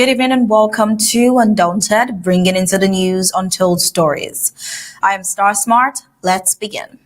Good evening and welcome to Undaunted, bringing into the news untold stories. I am Star Smart. Let's begin.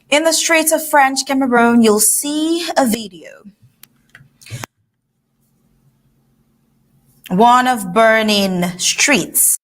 In the streets of French Cameroon, you'll see a video. One of burning streets.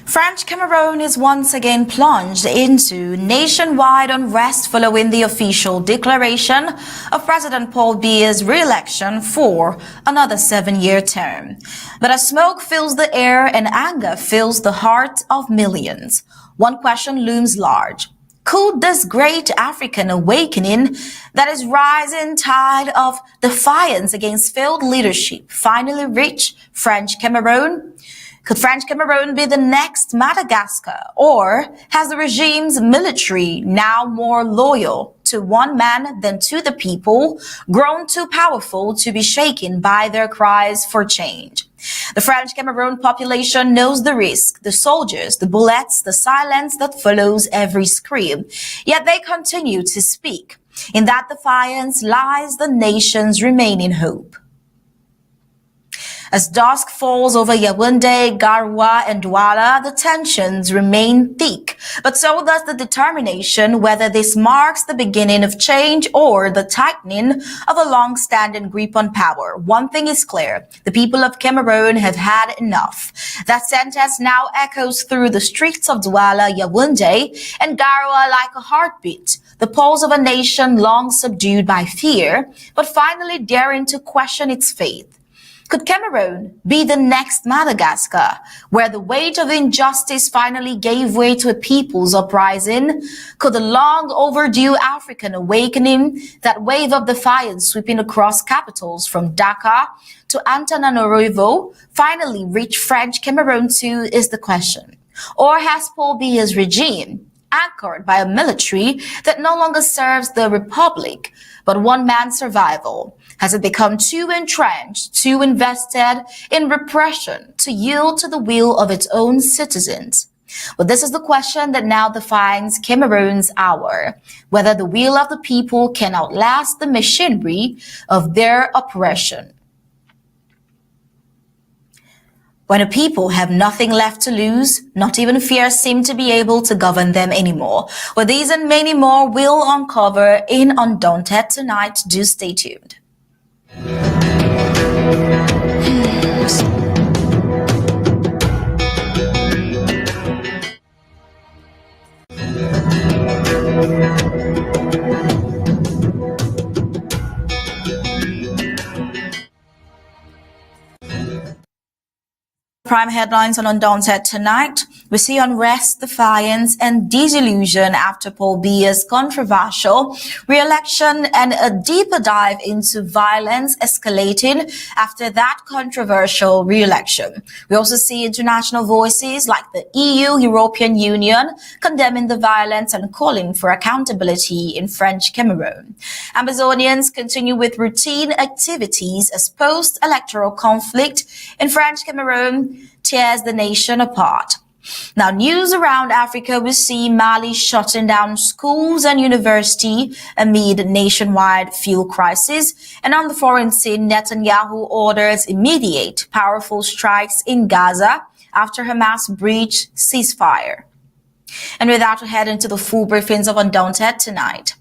French Cameroon is once again plunged into nationwide unrest following the official declaration of President Paul Biya's re-election for another 7-year term. But as smoke fills the air and anger fills the heart of millions, one question looms large. Could this great African awakening that is rising tide of defiance against failed leadership finally reach French Cameroon? Could French Cameroon be the next Madagascar? Or has the regime's military, now more loyal to one man than to the people, grown too powerful to be shaken by their cries for change? The French Cameroon population knows the risk, the soldiers, the bullets, the silence that follows every scream. Yet they continue to speak. In that defiance lies the nation's remaining hope. As dusk falls over Yaoundé, Garoua, and Douala, the tensions remain thick. But so does the determination whether this marks the beginning of change or the tightening of a long-standing grip on power. One thing is clear. The people of Cameroon have had enough. That sentence now echoes through the streets of Douala, Yaoundé, and Garoua like a heartbeat. The pulse of a nation long subdued by fear, but finally daring to question its faith. Could Cameroon be the next Madagascar, where the weight of injustice finally gave way to a people's uprising? Could the long overdue African awakening, that wave of defiance sweeping across capitals from Dakar to Antananarivo, finally reach French Cameroon too, is the question. Or has Paul Biya's regime, anchored by a military that no longer serves the republic, but one man's survival, has it become too entrenched, too invested in repression to yield to the will of its own citizens? Well, this is the question that now defines Cameroon's hour, whether the will of the people can outlast the machinery of their oppression. When a people have nothing left to lose, not even fear seems to be able to govern them anymore. Well, these and many more will uncover in Undaunted tonight. Do stay tuned. Prime headlines on Undaunted tonight. We see Unrest, Defiance, and Disillusion after Paul Biya's controversial re-election, and a deeper dive into violence escalating after that controversial re-election. We also see international voices like the EU, European Union, condemning the violence and calling for accountability in French Cameroon. Ambazonians continue with routine activities as post-electoral conflict in French Cameroon tears the nation apart. Now, news around Africa, we see Mali shutting down schools and university amid nationwide fuel crisis. And on the foreign scene, Netanyahu orders immediate powerful strikes in Gaza after Hamas breached ceasefire. And with that, we head into the full briefings of Undaunted tonight.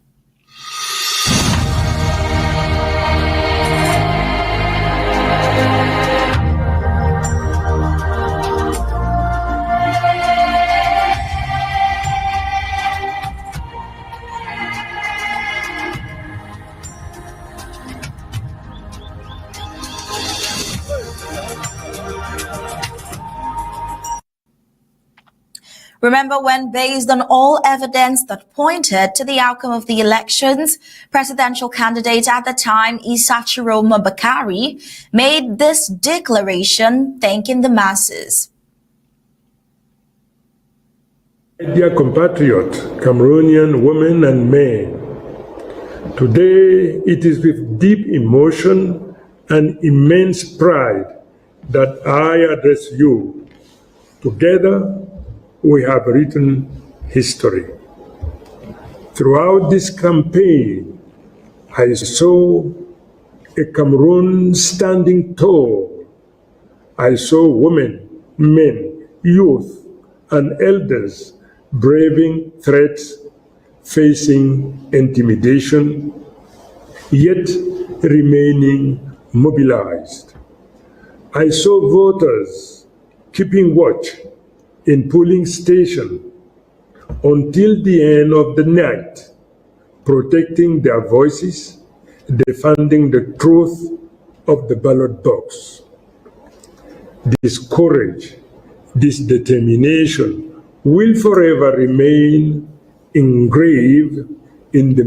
Remember when, based on all evidence that pointed to the outcome of the elections, presidential candidate at the time, Issa Chiroma Bakari, made this declaration thanking the masses. Dear compatriot, Cameroonian women and men, today it is with deep emotion and immense pride that I address you. Together, we have written history. Throughout this campaign, I saw a Cameroon standing tall. I saw women, men, youth, and elders braving threats, facing intimidation, yet remaining mobilized. I saw voters keeping watch in polling stations until the end of the night, protecting their voices, defending the truth of the ballot box. This courage, this determination will forever remain engraved in the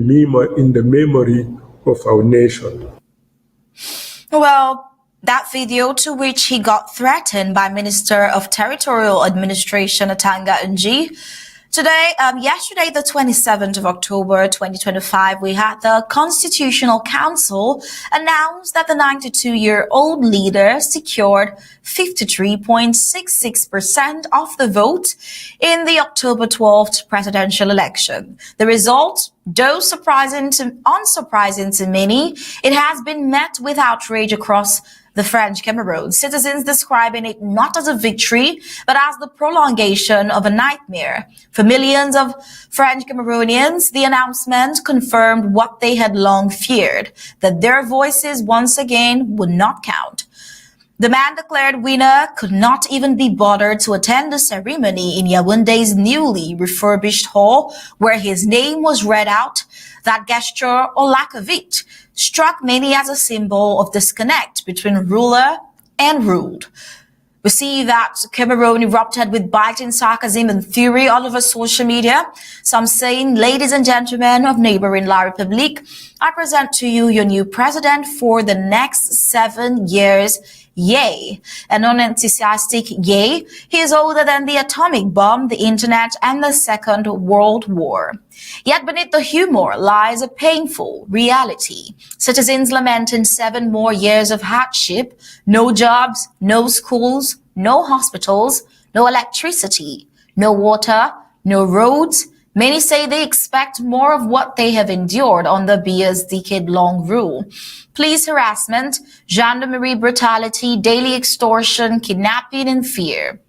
memory of our nation. Well, that video to which he got threatened by Minister of Territorial Administration Atanga Nji. Yesterday, the 27th of October, 2025, we had the Constitutional Council announce that the 92-year-old leader secured 53.66% of the vote in the October 12th presidential election. The result, though unsurprising to many, it has been met with outrage across the French Cameroon, citizens describing it not as a victory, but as the prolongation of a nightmare. For millions of French Cameroonians, the announcement confirmed what they had long feared, that their voices once again would not count. The man declared winner could not even be bothered to attend the ceremony in Yaoundé's newly refurbished hall, where his name was read out. That gesture, or lack of it, struck many as a symbol of disconnect between ruler and ruled. We see that Cameroon erupted with biting sarcasm and fury all over social media. Some saying, ladies and gentlemen of neighboring La République, I present to you your new president for the next 7 years. Yay. An unenthusiastic yay. He is older than the atomic bomb, the internet, and the Second World War. Yet beneath the humor lies a painful reality. Citizens lamenting 7 more years of hardship, no jobs, no schools, no hospitals, no electricity, no water, no roads. Many say they expect more of what they have endured under Biya's decade-long rule. Police harassment, gendarmerie brutality, daily extortion, kidnapping, and fear.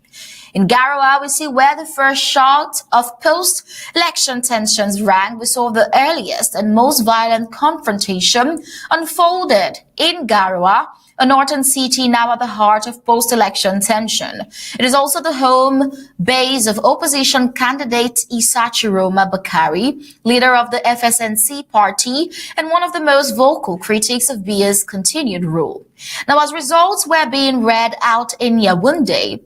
In Garoua, we see where the first shot of post-election tensions rang. We saw the earliest and most violent confrontation unfolded in Garoua, a northern city now at the heart of post-election tension. It is also the home base of opposition candidate Issa Chiroma Bakari, leader of the FSNC party and one of the most vocal critics of Biya's continued rule. Now, as results were being read out in Yaoundé,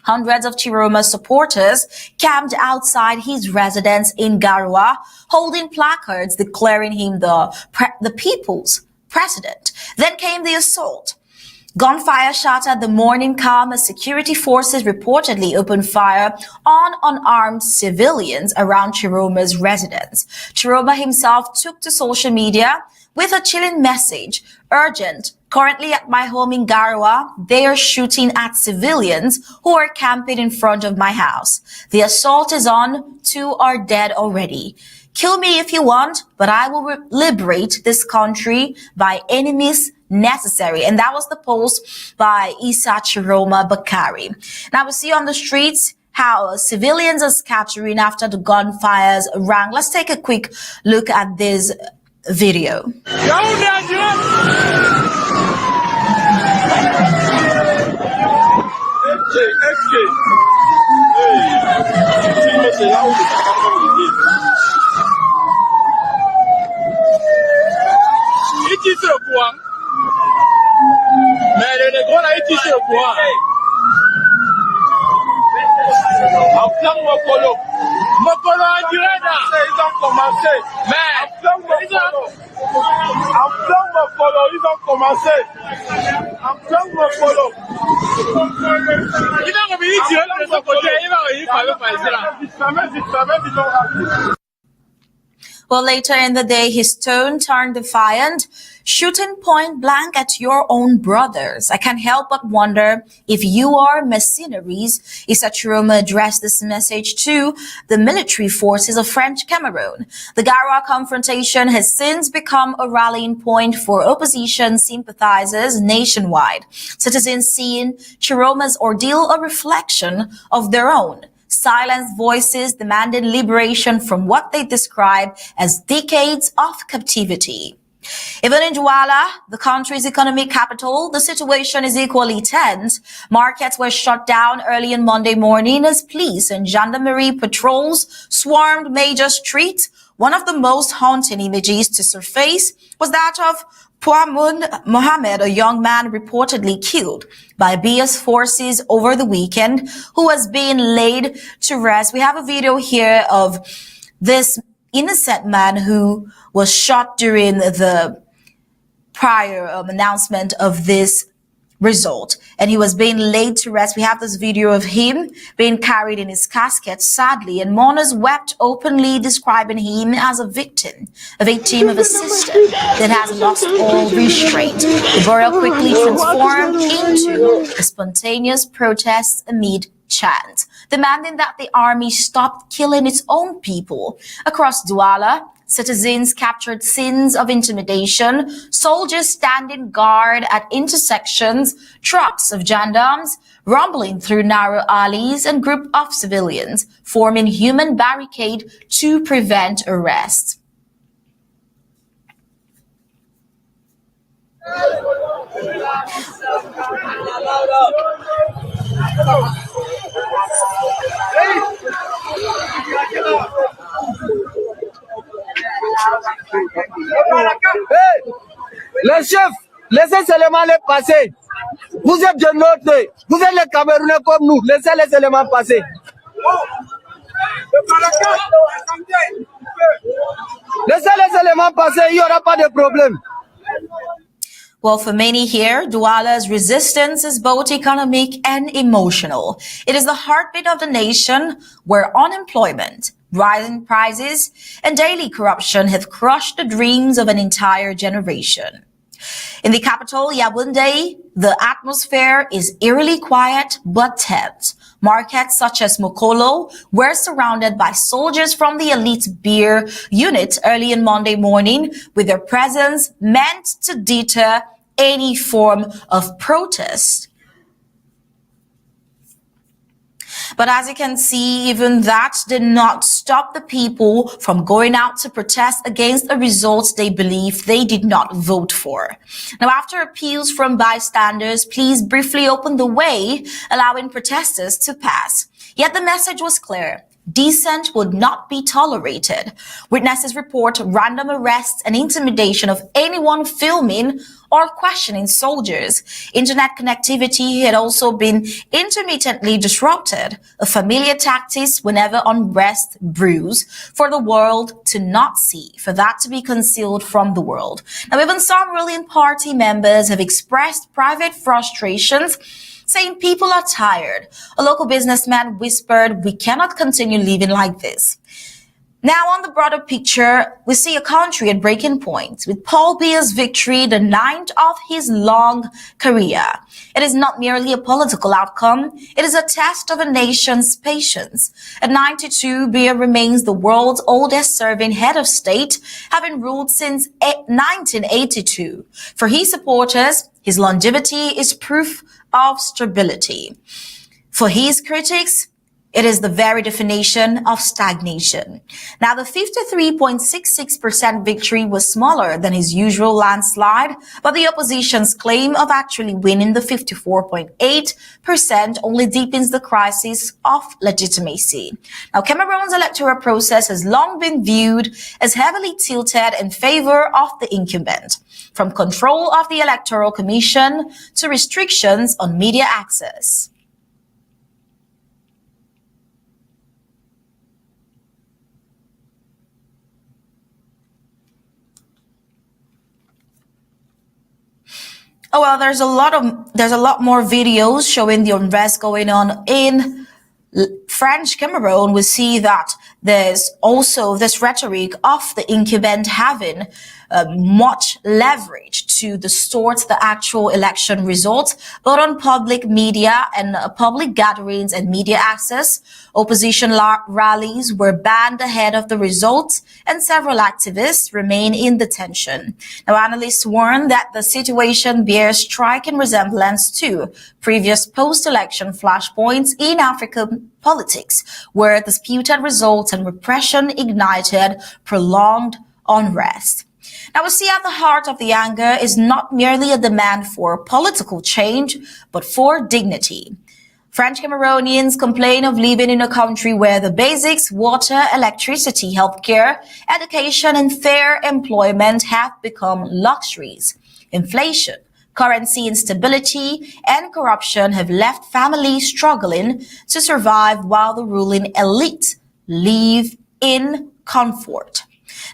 hundreds of Chiroma supporters camped outside his residence in Garoua, holding placards declaring him the people's president. Then came the assault. Gunfire shattered the morning calm as security forces reportedly opened fire on unarmed civilians around Chiroma's residence. Chiroma himself took to social media with a chilling message. Urgent. Currently at my home in Garoua, they are shooting at civilians who are camping in front of my house. The assault is on. 2 are dead already. Kill me if you want, but I will liberate this country by any means necessary. And that was the post by Issa Chiroma Bakari. Now we see on the streets how civilians are scattering after the gunfires rang. Let's take a quick look at this video. Mais le négro là, il tisse le poing. En plein Mokolo. Mokolo en direct là. Ils ont commencé. Mais en plein Mokolo. En plein Mokolo, ils ont commencé. En plein Mokolo. Il va revenir tirer de son côté. Il va revenir par là. Well, later in the day, his tone turned defiant, shooting point blank at your own brothers. I can't help but wonder if you are mercenaries. Issa Chiroma addressed this message to the military forces of French Cameroon. The Garwa confrontation has since become a rallying point for opposition sympathizers nationwide. Citizens seeing Chiroma's ordeal a reflection of their own. Silenced voices demanded liberation from what they describe as decades of captivity. Even in Douala, the country's economic capital, the situation is equally tense. Markets were shut down early on Monday morning as police and gendarmerie patrols swarmed major streets. One of the most haunting images to surface was that of Puamun Mohammed, a young man reportedly killed by Biya's forces over the weekend, who was being laid to rest. We have a video here of this innocent man who was shot during the prior announcement of this result, and he was being laid to rest. We have this video of him being carried in his casket, sadly, and mourners wept openly, describing him as a victim of a system that has lost all restraint. The burial quickly transformed into a spontaneous protest amid chants, demanding that the army stop killing its own people. Across Douala, citizens captured scenes of intimidation, soldiers standing guard at intersections, trucks of gendarmes rumbling through narrow alleys, and group of civilians forming human barricade to prevent arrest. Hey, les chefs, laissez seulement les passer. Vous êtes de notre, vous êtes les Camerounais comme nous, laissez les éléments passer. Laissez les éléments passer, il n'y aura pas de problème. Well, for many here, Douala's resistance is both economic and emotional. It is the heartbeat of the nation where unemployment, rising prices, and daily corruption have crushed the dreams of an entire generation. In the capital, Yaoundé, the atmosphere is eerily quiet but tense. Markets such as Mokolo were surrounded by soldiers from the elite beer unit early on Monday morning, with their presence meant to deter any form of protest. But as you can see, even that did not stop the people from going out to protest against the results they believe they did not vote for. Now, after appeals from bystanders, police briefly opened the way, allowing protesters to pass. Yet the message was clear. Dissent would not be tolerated. Witnesses report random arrests and intimidation of anyone filming or questioning soldiers. Internet connectivity had also been intermittently disrupted, a familiar tactic whenever unrest brews, for the world to not see, for that to be concealed from the world. Now, even some ruling party members have expressed private frustrations, saying people are tired. A local businessman whispered, "We cannot continue living like this." Now, on the broader picture, we see a country at breaking point, with Paul Biya's victory, the 9th of his long career. It is not merely a political outcome, it is a test of a nation's patience. At 92, Biya remains the world's oldest serving head of state, having ruled since 1982. For his supporters, his longevity is proof of stability. For his critics, it is the very definition of stagnation. Now, the 53.66% victory was smaller than his usual landslide, but the opposition's claim of actually winning the 54.8% only deepens the crisis of legitimacy. Now, Cameroon's electoral process has long been viewed as heavily tilted in favor of the incumbent, from control of the Electoral Commission to restrictions on media access. Oh well, there's a lot more videos showing the unrest going on in French Cameroon. We see that there's also this rhetoric of the incumbent having much leverage to distort the actual election results, but on public media and public gatherings and media access, opposition rallies were banned ahead of the results, and several activists remain in detention. Now, analysts warn that the situation bears striking resemblance to previous post-election flashpoints in African politics, where disputed results and repression ignited prolonged unrest. Now, we see at the heart of the anger is not merely a demand for political change, but for dignity. French Cameroonians complain of living in a country where the basics, water, electricity, healthcare, education, and fair employment have become luxuries. Inflation, currency instability, and corruption have left families struggling to survive while the ruling elite live in comfort.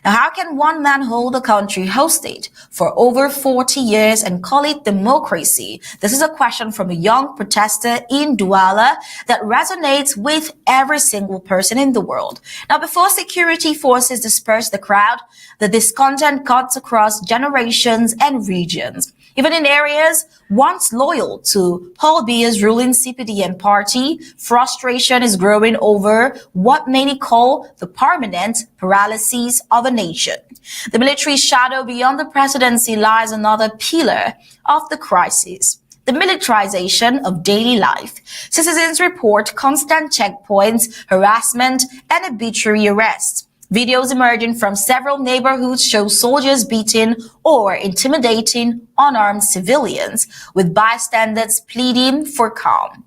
Now, how can one man hold a country hostage for over 40 years and call it democracy? This is a question from a young protester in Douala that resonates with every single person in the world. Now, before security forces disperse the crowd, the discontent cuts across generations and regions. Even in areas once loyal to Paul Biya's ruling CPDM party, frustration is growing over what many call the permanent paralysis of a nation. The military shadow beyond the presidency lies another pillar of the crisis: the militarization of daily life. Citizens report constant checkpoints, harassment, and arbitrary arrests. Videos emerging from several neighborhoods show soldiers beating or intimidating unarmed civilians, with bystanders pleading for calm.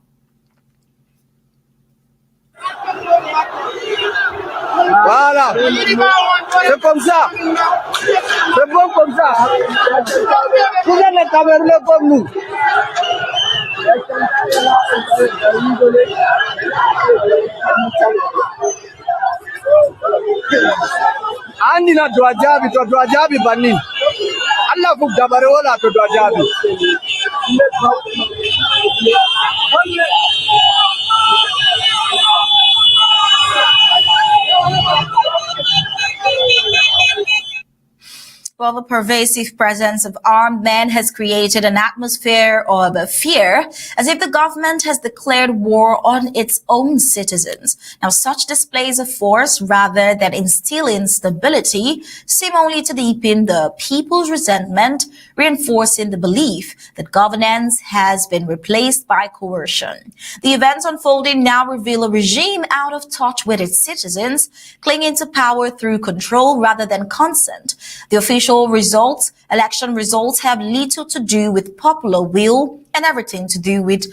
Voilà, c'est comme ça. C'est bon comme ça. Vous êtes les Camerounais comme nous. Andi na dwajabi to dwajabi bani. Allah ku dabare wala to dwajabi. Well, the pervasive presence of armed men has created an atmosphere of fear, as if the government has declared war on its own citizens. Now, such displays of force, rather than instilling stability, seem only to deepen the people's resentment, reinforcing the belief that governance has been replaced by coercion. The events unfolding now reveal a regime out of touch with its citizens, clinging to power through control rather than consent. The official election results have little to do with popular will and everything to do with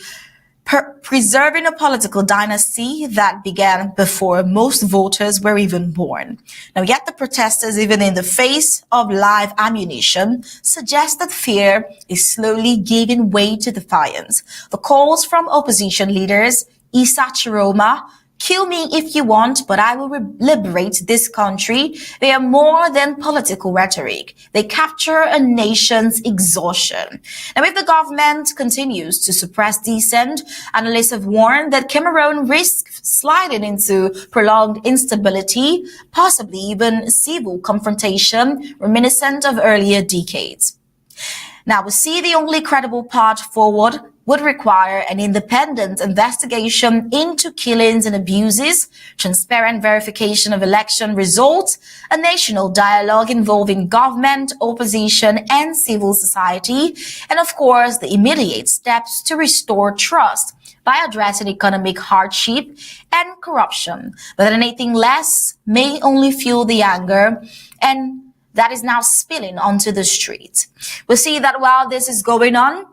preserving a political dynasty that began before most voters were even born. Now, yet the protesters, even in the face of live ammunition, suggest that fear is slowly giving way to defiance. The calls from opposition leaders, Issa Chiroma, "Kill me if you want, but I will liberate this country," they are more than political rhetoric. They capture a nation's exhaustion. Now, if the government continues to suppress dissent, analysts have warned that Cameroon risks sliding into prolonged instability, possibly even civil confrontation reminiscent of earlier decades. Now, we see the only credible path forward would require an independent investigation into killings and abuses, transparent verification of election results, a national dialogue involving government, opposition, and civil society, and of course, the immediate steps to restore trust by addressing economic hardship and corruption. But anything less may only fuel the anger and that is now spilling onto the streets. We see that while this is going on,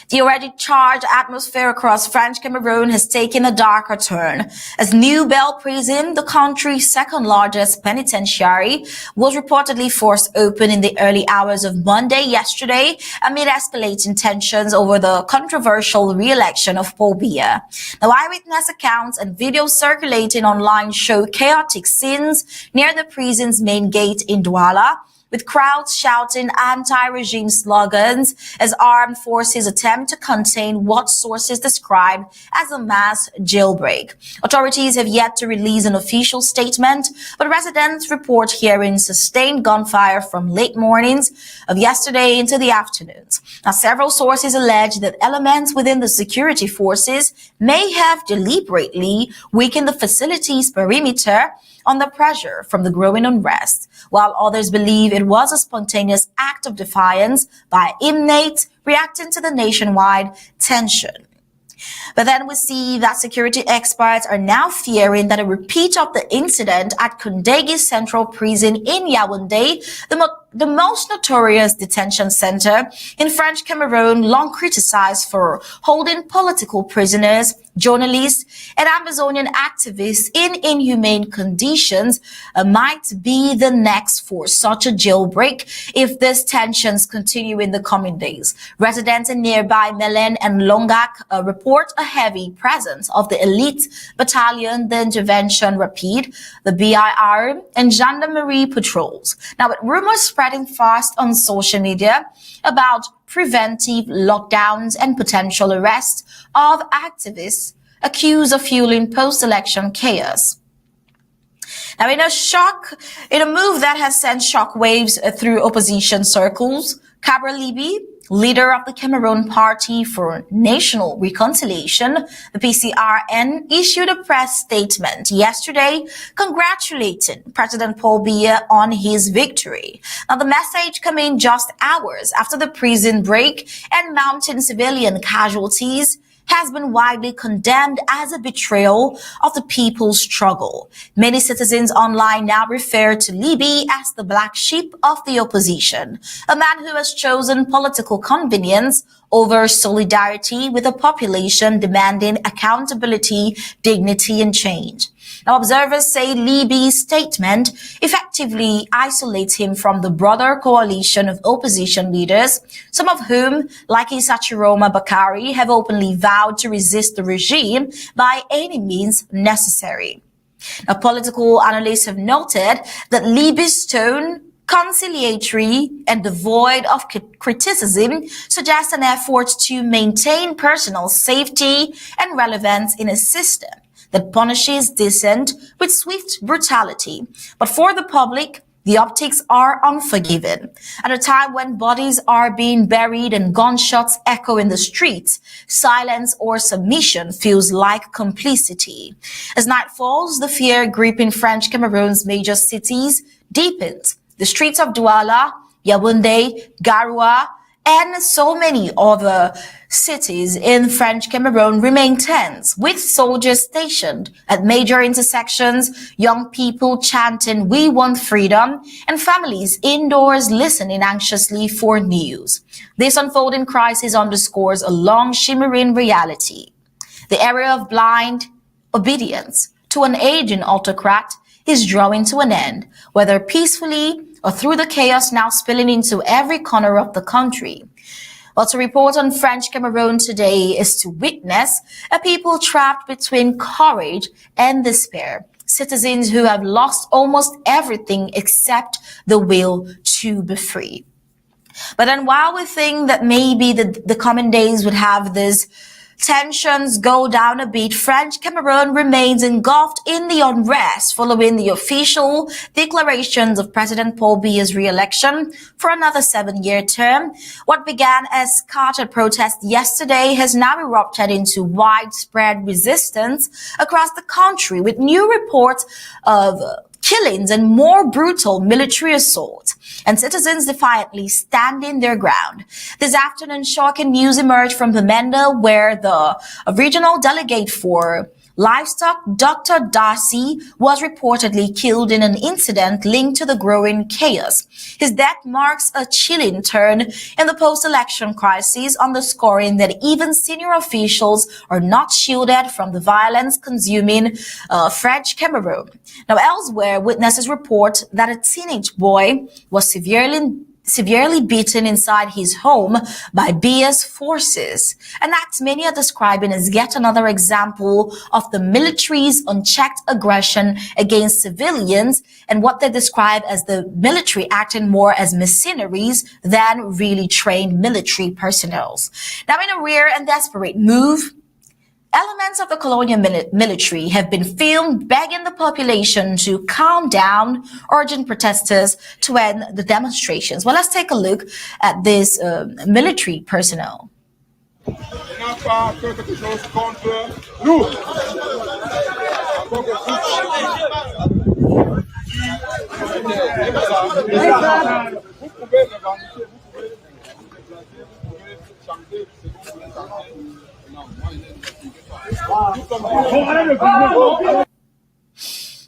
the already charged atmosphere across French Cameroon has taken a darker turn, as New Bell Prison, the country's second largest penitentiary, was reportedly forced open in the early hours of Monday yesterday amid escalating tensions over the controversial re-election of Paul Biya. Now, eyewitness accounts and videos circulating online show chaotic scenes near the prison's main gate in Douala, with crowds shouting anti-regime slogans as armed forces attempt to contain what sources describe as a mass jailbreak. Authorities have yet to release an official statement, but residents report hearing sustained gunfire from late mornings of yesterday into the afternoons. Now, several sources allege that elements within the security forces may have deliberately weakened the facility's perimeter under pressure from the growing unrest, while others believe it was a spontaneous act of defiance by inmates reacting to the nationwide tension. But then we see that security experts are now fearing that a repeat of the incident at Kondegi Central Prison in Yaoundé, the most notorious detention center in French Cameroon, long criticized for holding political prisoners, journalists, and Ambazonian activists in inhumane conditions, might be the next for such a jailbreak if these tensions continue in the coming days. Residents in nearby Melen and Longak report a heavy presence of the elite battalion, the intervention rapide, the Biya and gendarmerie patrols. Now, with rumors spreading fast on social media about preventive lockdowns and potential arrests of activists accused of fueling post-election chaos. Now, in a move that has sent shockwaves through opposition circles, Kabra Libi, leader of the Cameroon Party for National Reconciliation, the PCRN, issued a press statement yesterday congratulating President Paul Biya on his victory. Now, the message coming just hours after the prison break and mounting civilian casualties has been widely condemned as a betrayal of the people's struggle. Many citizens online now refer to Libi as the black sheep of the opposition, a man who has chosen political convenience over solidarity with a population demanding accountability, dignity, and change. Now, observers say Libi's statement effectively isolates him from the broader coalition of opposition leaders, some of whom, like Isachiroma Bakari, have openly vowed to resist the regime by any means necessary. Now, political analysts have noted that Libi's tone, conciliatory and devoid of criticism, suggests an effort to maintain personal safety and relevance in a system that punishes dissent with swift brutality. But for the public, the optics are unforgiving. At a time when bodies are being buried and gunshots echo in the streets, silence or submission feels like complicity. As night falls, the fear gripping French Cameroon's major cities deepens. The streets of Douala, Yaoundé, Garoua, and so many other cities in French Cameroon remain tense, with soldiers stationed at major intersections, young people chanting "We want freedom," and families indoors listening anxiously for news. This unfolding crisis underscores a long shimmering reality. The era of blind obedience to an aging autocrat is drawing to an end, whether peacefully or through the chaos now spilling into every corner of the country. Well, to report on French Cameroon today is to witness a people trapped between courage and despair, citizens who have lost almost everything except the will to be free. But then while we think that maybe the coming days would have this tensions go down a bit, French Cameroon remains engulfed in the unrest following the official declarations of President Paul Biya's re-election for another 7-year term. What began as scattered protest yesterday has now erupted into widespread resistance across the country, with new reports of killings and more brutal military assault, and citizens defiantly standing their ground. This afternoon, shocking news emerged from Bamenda, where the regional delegate for livestock, Dr. Darcy, was reportedly killed in an incident linked to the growing chaos. His death marks a chilling turn in the post-election crisis, underscoring that even senior officials are not shielded from the violence consuming French Cameroon. Now, elsewhere, witnesses report that a teenage boy was severely beaten inside his home by Biya's forces, an act many are describing as yet another example of the military's unchecked aggression against civilians and what they describe as the military acting more as mercenaries than really trained military personnel. Now, in a rare and desperate move, elements of the colonial military have been filmed begging the population to calm down, urging protesters to end the demonstrations. Well, let's take a look at this military personnel.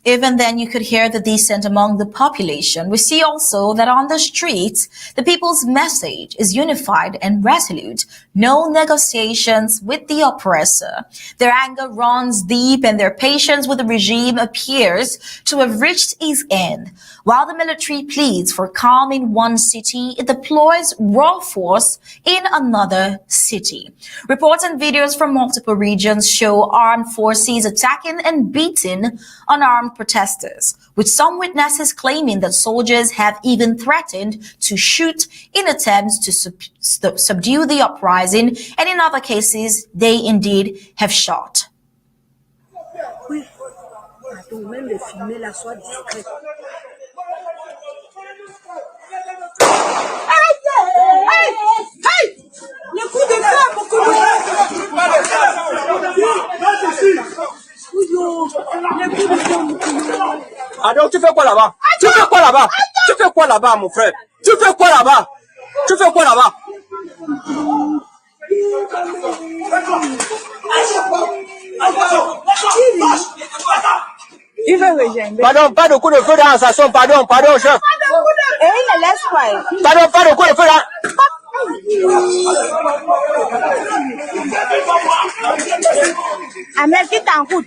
Even then, you could hear the dissent among the population. We see also that on the streets, the people's message is unified and resolute. No negotiations with the oppressor. Their anger runs deep and their patience with the regime appears to have reached its end. While the military pleads for calm in one city, it deploys raw force in another city. Reports and videos from multiple regions show armed forces attacking and beating unarmed protesters, with some witnesses claiming that soldiers have even threatened to shoot in attempts to subdue the uprising, and in other cases, they indeed have shot. Ah donc tu fais quoi là-bas? Tu fais quoi là-bas? Tu fais quoi là-bas, mon frère? Tu fais quoi là-bas? Tu fais quoi là-bas? Il veut rejoindre. Pardon, pas de coup de feu dans la station, pardon, chef. Et il ne laisse pas. Pardon, pas de coup de feu dans... Amel, qui t'en coûte?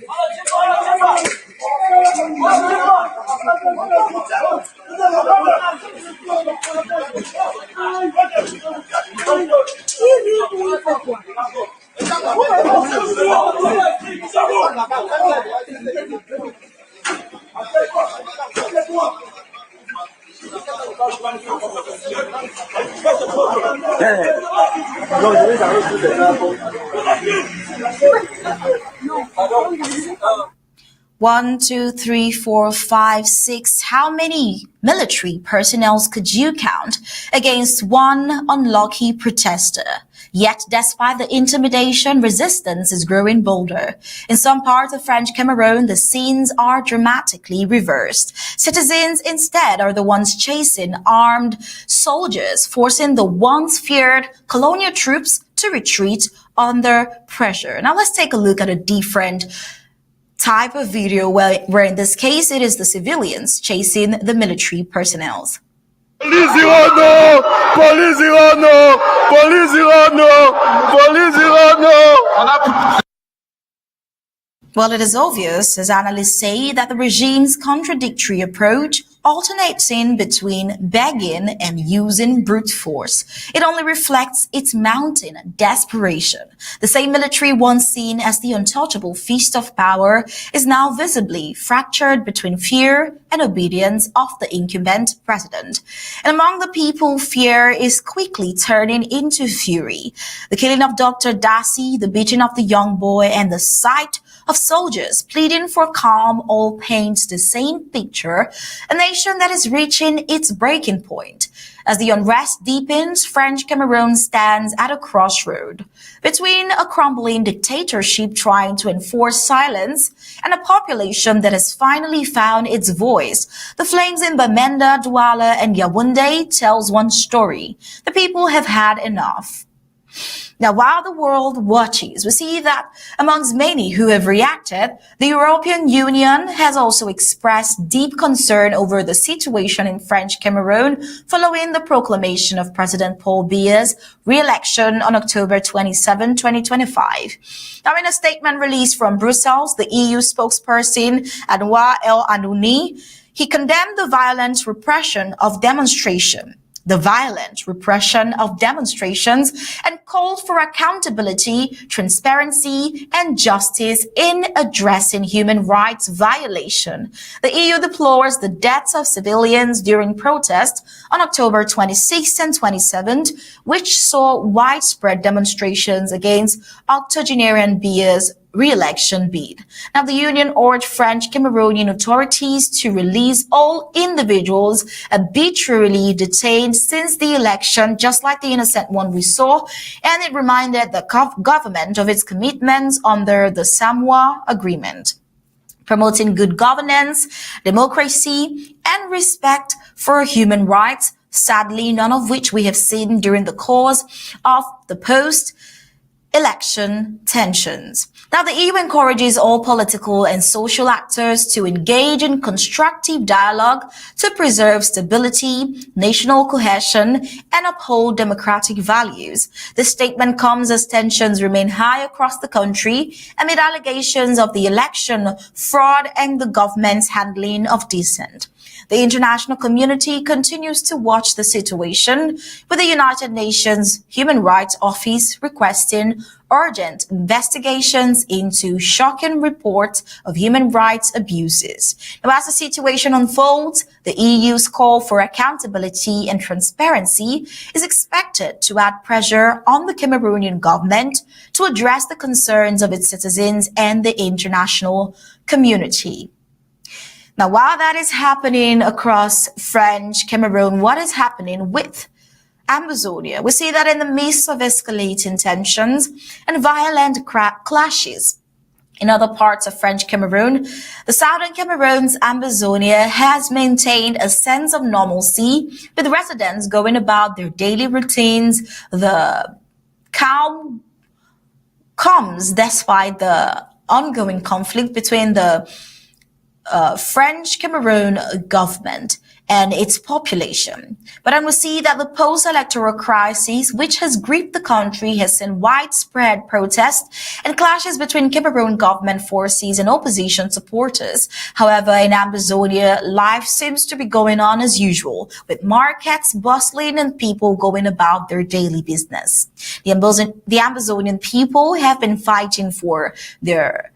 One, two, three, four, five, six. How many military personnel could you count against one unlucky protester? Yet, despite the intimidation, resistance is growing bolder. In some parts of French Cameroon, the scenes are dramatically reversed. Citizens instead are the ones chasing armed soldiers, forcing the once feared colonial troops to retreat under pressure. Now let's take a look at a different type of video where in this case it is the civilians chasing the military personnel. Police Irano! Police Irano! Police Irano! Police Irano! Well, it is obvious, as analysts say, that the regime's contradictory approach alternating between begging and using brute force. It only reflects its mounting desperation. The same military once seen as the untouchable feast of power is now visibly fractured between fear and obedience of the incumbent president. And among the people, fear is quickly turning into fury. The killing of Dr. Dasi, the beating of the young boy, and the sight of soldiers pleading for calm all paints the same picture, a nation that is reaching its breaking point. As the unrest deepens, French Cameroon stands at a crossroad between a crumbling dictatorship trying to enforce silence and a population that has finally found its voice. The flames in Bamenda, Douala, and Yaoundé tells one story. The people have had enough. Now, while the world watches, we see that amongst many who have reacted, the European Union has also expressed deep concern over the situation in French Cameroon following the proclamation of President Paul Biya's re-election on October 27, 2025. Now, in a statement released from Brussels, the EU spokesperson, Anouar El Anouni, he condemned the violent repression of demonstration, the violent repression of demonstrations and called for accountability, transparency, and justice in addressing human rights violation. The EU deplores the deaths of civilians during protests on October 26th and 27th, which saw widespread demonstrations against octogenarian Biya's re-election bid. Now, the union urged French Cameroonian authorities to release all individuals arbitrarily detained since the election, just like the innocent one we saw, and it reminded the government of its commitments under the Samoa Agreement, promoting good governance, democracy, and respect for human rights, sadly none of which we have seen during the course of the post-election tensions. Now, the EU encourages all political and social actors to engage in constructive dialogue to preserve stability, national cohesion, and uphold democratic values. This statement comes as tensions remain high across the country amid allegations of the election fraud and the government's handling of dissent. The international community continues to watch the situation, with the United Nations Human Rights Office requesting urgent investigations into shocking reports of human rights abuses. Now, as the situation unfolds, the EU's call for accountability and transparency is expected to add pressure on the Cameroonian government to address the concerns of its citizens and the international community. Now, while that is happening across French Cameroon, what is happening with Ambazonia? We see that in the midst of escalating tensions and violent clashes in other parts of French Cameroon, the southern Cameroon's Ambazonia has maintained a sense of normalcy, with residents going about their daily routines. The calm comes despite the ongoing conflict between the French Cameroon government and its population. But then we see that the post-electoral crisis, which has gripped the country, has seen widespread protests and clashes between Cameroon government forces and opposition supporters. However, in Ambazonia, life seems to be going on as usual, with markets bustling and people going about their daily business. The Ambazonian people have been fighting for their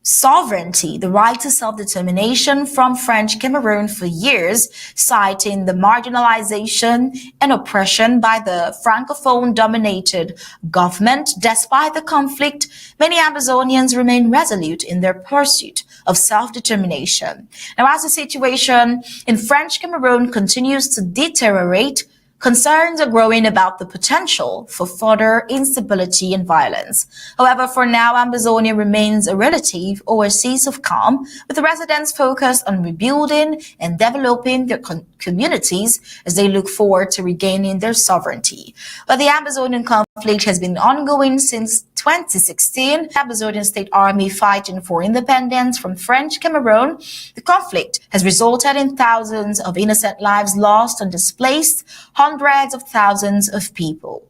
sovereignty, the right to self-determination from French Cameroon for years, citing the marginalization and oppression by the Francophone-dominated government. Despite the conflict, many Ambazonians remain resolute in their pursuit of self-determination. Now, as the situation in French Cameroon continues to deteriorate, concerns are growing about the potential for further instability and violence. However, for now, Ambazonia remains a relative oasis of calm, with the residents focused on rebuilding and developing their communities as they look forward to regaining their sovereignty. But the Ambazonian conflict has been ongoing since 2016, the Ambazonian State Army fighting for independence from French Cameroon. The conflict has resulted in thousands of innocent lives lost and displaced hundreds of thousands of people.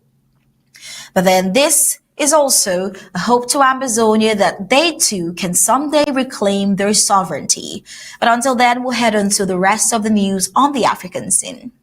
But then this is also a hope to Ambazonia that they too can someday reclaim their sovereignty. But until then, we'll head on to the rest of the news on the African scene.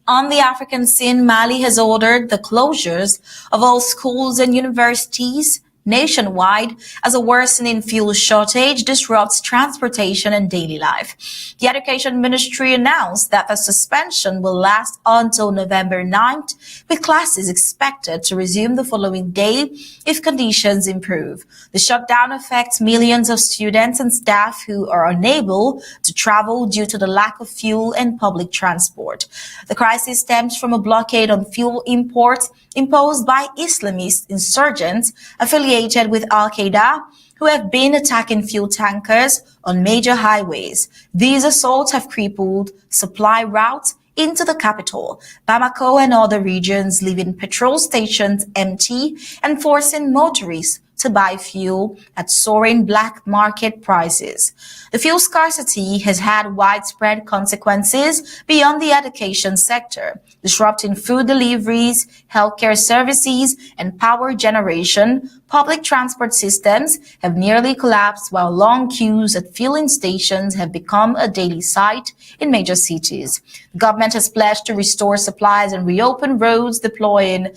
On the African scene, Mali has ordered the closures of all schools and universities nationwide as a worsening fuel shortage disrupts transportation and daily life. The Education Ministry announced that the suspension will last until November 9th, with classes expected to resume the following day if conditions improve. The shutdown affects millions of students and staff who are unable to travel due to the lack of fuel and public transport. The crisis stems from a blockade on fuel imports imposed by Islamist insurgents affiliated with Al-Qaeda, who have been attacking fuel tankers on major highways. These assaults have crippled supply routes into the capital, Bamako, and other regions, leaving petrol stations empty and forcing motorists to buy fuel at soaring black market prices. The fuel scarcity has had widespread consequences beyond the education sector, disrupting food deliveries, healthcare services, and power generation. Public transport systems have nearly collapsed, while long queues at filling stations have become a daily sight in major cities. The government has pledged to restore supplies and reopen roads, deploying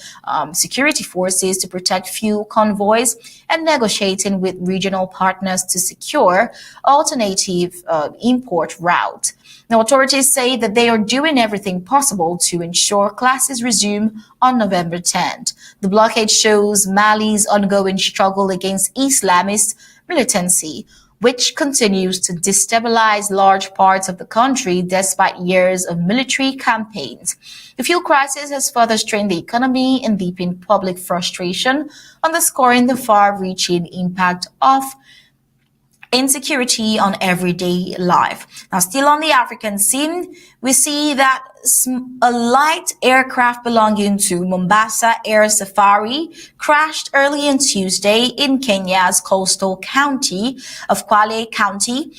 security forces to protect fuel convoys and negotiating with regional partners to secure alternative import route. Now, authorities say that they are doing everything possible to ensure classes resume on November 10th. The blockade shows Mali's ongoing struggle against Islamist militancy, which continues to destabilize large parts of the country despite years of military campaigns. The fuel crisis has further strained the economy and deepened public frustration, underscoring the far-reaching impact of insecurity on everyday life. Now, still on the African scene, we see that a light aircraft belonging to Mombasa Air Safari crashed early on Tuesday in Kenya's coastal county of Kwale County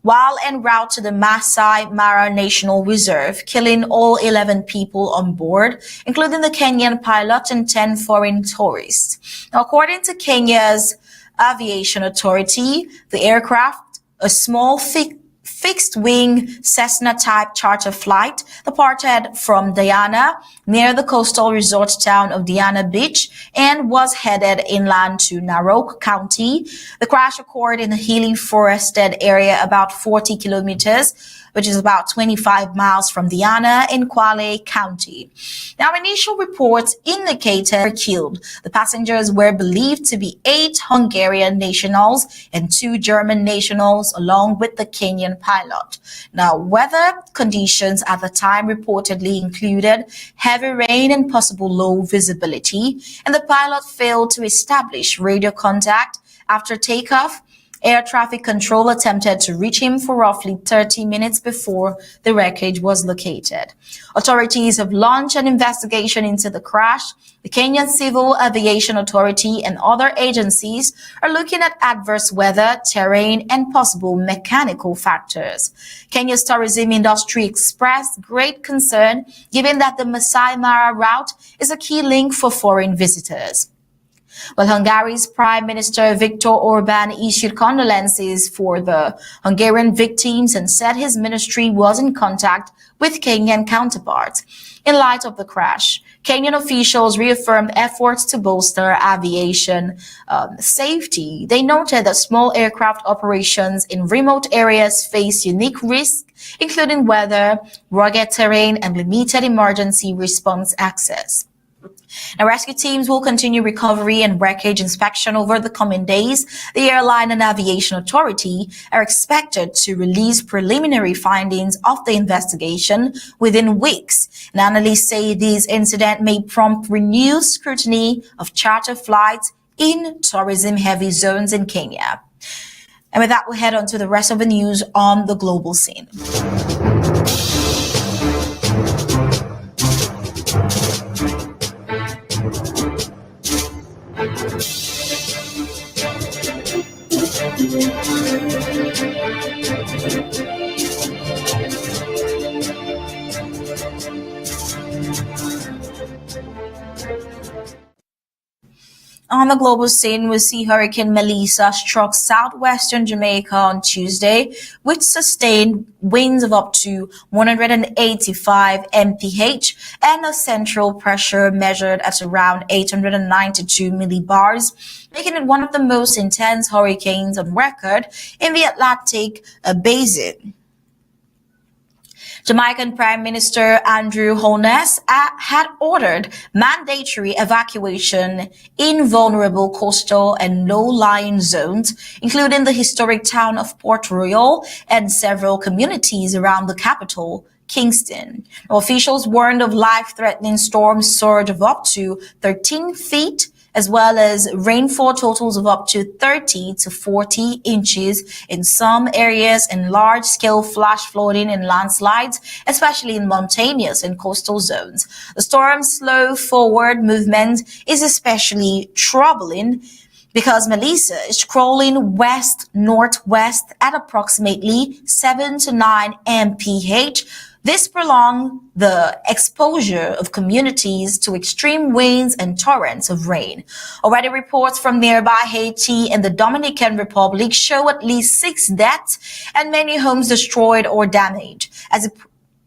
while en route to the Masai Mara National Reserve, killing all 11 people on board, including the Kenyan pilot and 10 foreign tourists. Now, according to Kenya's Aviation Authority, the aircraft, a small fixed-wing Cessna-type charter flight, departed from Diana near the coastal resort town of Diana Beach and was headed inland to Narok County. The crash occurred in a hilly forested area about 40 kilometers, which is about 25 miles from Diana in Kwale County. Now, initial reports indicated they were killed. The passengers were believed to be 8 Hungarian nationals and 2 German nationals, along with the Kenyan pilot. Now, weather conditions at the time reportedly included heavy rain and possible low visibility, and the pilot failed to establish radio contact after takeoff. Air traffic control attempted to reach him for roughly 30 minutes before the wreckage was located. Authorities have launched an investigation into the crash. The Kenyan Civil Aviation Authority and other agencies are looking at adverse weather, terrain, and possible mechanical factors. Kenya's tourism industry expressed great concern given that the Masai Mara route is a key link for foreign visitors. Well, Hungary's Prime Minister Viktor Orban issued condolences for the Hungarian victims and said his ministry was in contact with Kenyan counterparts. In light of the crash, Kenyan officials reaffirmed efforts to bolster aviation safety. They noted that small aircraft operations in remote areas face unique risks, including weather, rugged terrain, and limited emergency response access. Now, rescue teams will continue recovery and wreckage inspection over the coming days. The Airline and Aviation Authority are expected to release preliminary findings of the investigation within weeks. And analysts say this incident may prompt renewed scrutiny of charter flights in tourism-heavy zones in Kenya. And with that, we'll head on to the rest of the news on the global scene. the global scene, we see Hurricane Melissa struck southwestern Jamaica on Tuesday, which sustained winds of up to 185 mph and a central pressure measured at around 892 millibars, making it one of the most intense hurricanes on record in the Atlantic basin. Jamaican Prime Minister Andrew Holness had ordered mandatory evacuation in vulnerable coastal and low-lying zones, including the historic town of Port Royal and several communities around the capital, Kingston. Officials warned of life-threatening storm surge of up to 13 feet, as well as rainfall totals of up to 30 to 40 inches in some areas and large-scale flash flooding and landslides, especially in mountainous and coastal zones. The storm's slow forward movement is especially troubling because Melissa is crawling west-northwest at approximately 7 to 9 mph. This prolonged the exposure of communities to extreme winds and torrents of rain. Already reports from nearby Haiti and the Dominican Republic show at least 6 deaths and many homes destroyed or damaged as a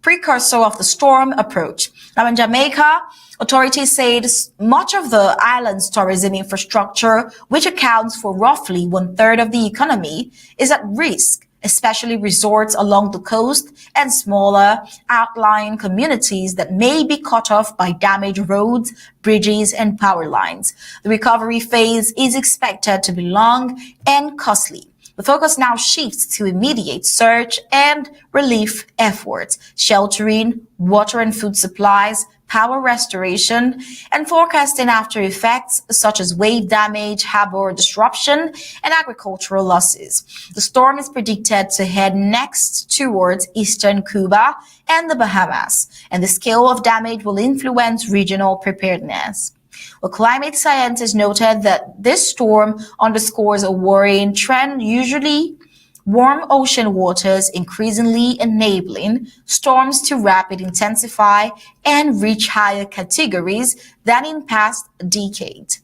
precursor of the storm approached. Now in Jamaica, authorities said much of the island's tourism infrastructure, which accounts for roughly 1/3 of the economy, is at risk, especially resorts along the coast and smaller outlying communities that may be cut off by damaged roads, bridges, and power lines. The recovery phase is expected to be long and costly. The focus now shifts to immediate search and relief efforts, sheltering, water and food supplies, power restoration, and forecasting after effects such as wave damage, harbor disruption, and agricultural losses. The storm is predicted to head next towards eastern Cuba and the Bahamas, and the scale of damage will influence regional preparedness. Well, climate scientists noted that this storm underscores a worrying trend, usually warm ocean waters increasingly enabling storms to rapidly intensify and reach higher categories than in past decades.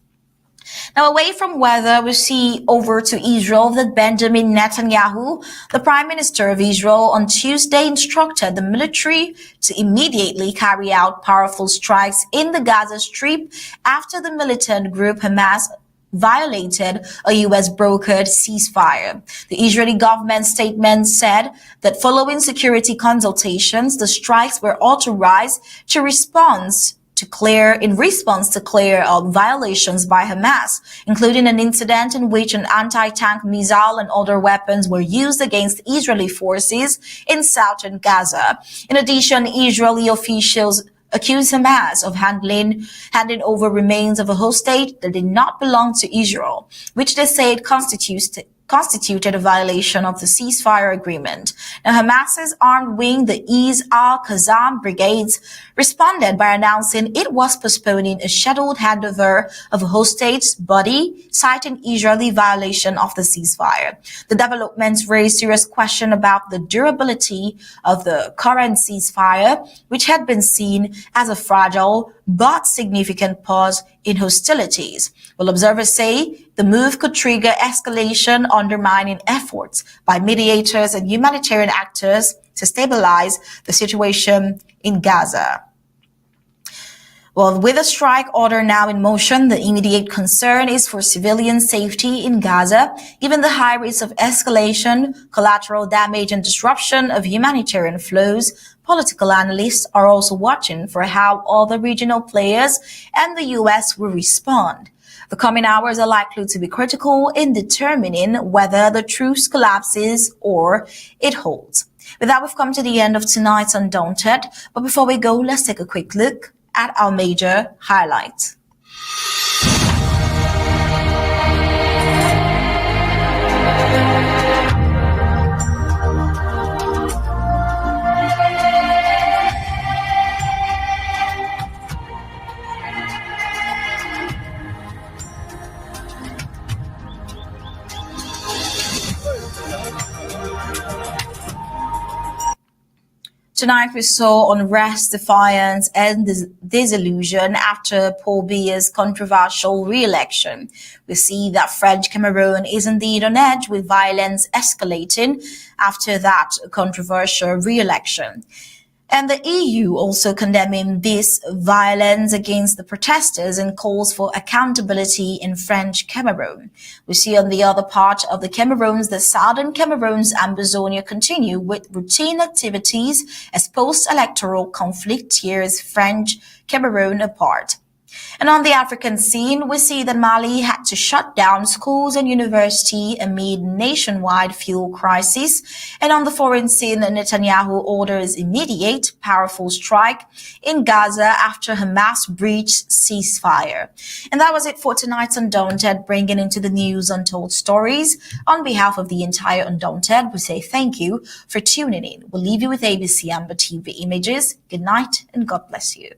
Now, away from weather, we see over to Israel that Benjamin Netanyahu, the Prime Minister of Israel, on Tuesday instructed the military to immediately carry out powerful strikes in the Gaza Strip after the militant group Hamas violated a U.S. brokered ceasefire. The Israeli government statement said that following security consultations, the strikes were authorized in response to clear violations by Hamas, including an incident in which an anti-tank missile and other weapons were used against Israeli forces in southern Gaza. In addition, Israeli officials accused Hamas of handing over remains of a hostage that did not belong to Israel, which they said constituted a violation of the ceasefire agreement. Now, Hamas's armed wing, the East al-Qassam brigades, responded by announcing it was postponing a scheduled handover of a hostage's body, citing Israeli violation of the ceasefire. The developments raised serious question about the durability of the current ceasefire, which had been seen as a fragile but significant pause in hostilities. Well, observers say the move could trigger escalation, undermining efforts by mediators and humanitarian actors to stabilize the situation in Gaza. Well, with a strike order now in motion, the immediate concern is for civilian safety in Gaza, given the high rates of escalation, collateral damage, and disruption of humanitarian flows. Political analysts are also watching for how other regional players and the U.S. will respond. The coming hours are likely to be critical in determining whether the truce collapses or it holds. With that, we've come to the end of tonight's Undaunted. But before we go, let's take a quick look at our major highlights. Tonight we saw Unrest, Defiance and Disillusion after Paul Biya's controversial re-election. We see that French Cameroon is indeed on edge with violence escalating after that controversial re-election. And the EU also condemning this violence against the protesters and calls for accountability in French Cameroon. We see on the other part of the Cameroons, the southern Cameroon's Ambazonians continue with routine activities as post-electoral conflict tears French Cameroon apart. And on the African scene, we see that Mali had to shut down schools and universities amid nationwide fuel crisis. And on the foreign scene, Netanyahu orders immediate, powerful strike in Gaza after Hamas breached ceasefire. And that was it for tonight's Undaunted, bringing into the news untold stories. On behalf of the entire Undaunted, we say thank you for tuning in. We'll leave you with ABC Amba TV images. Good night and God bless you.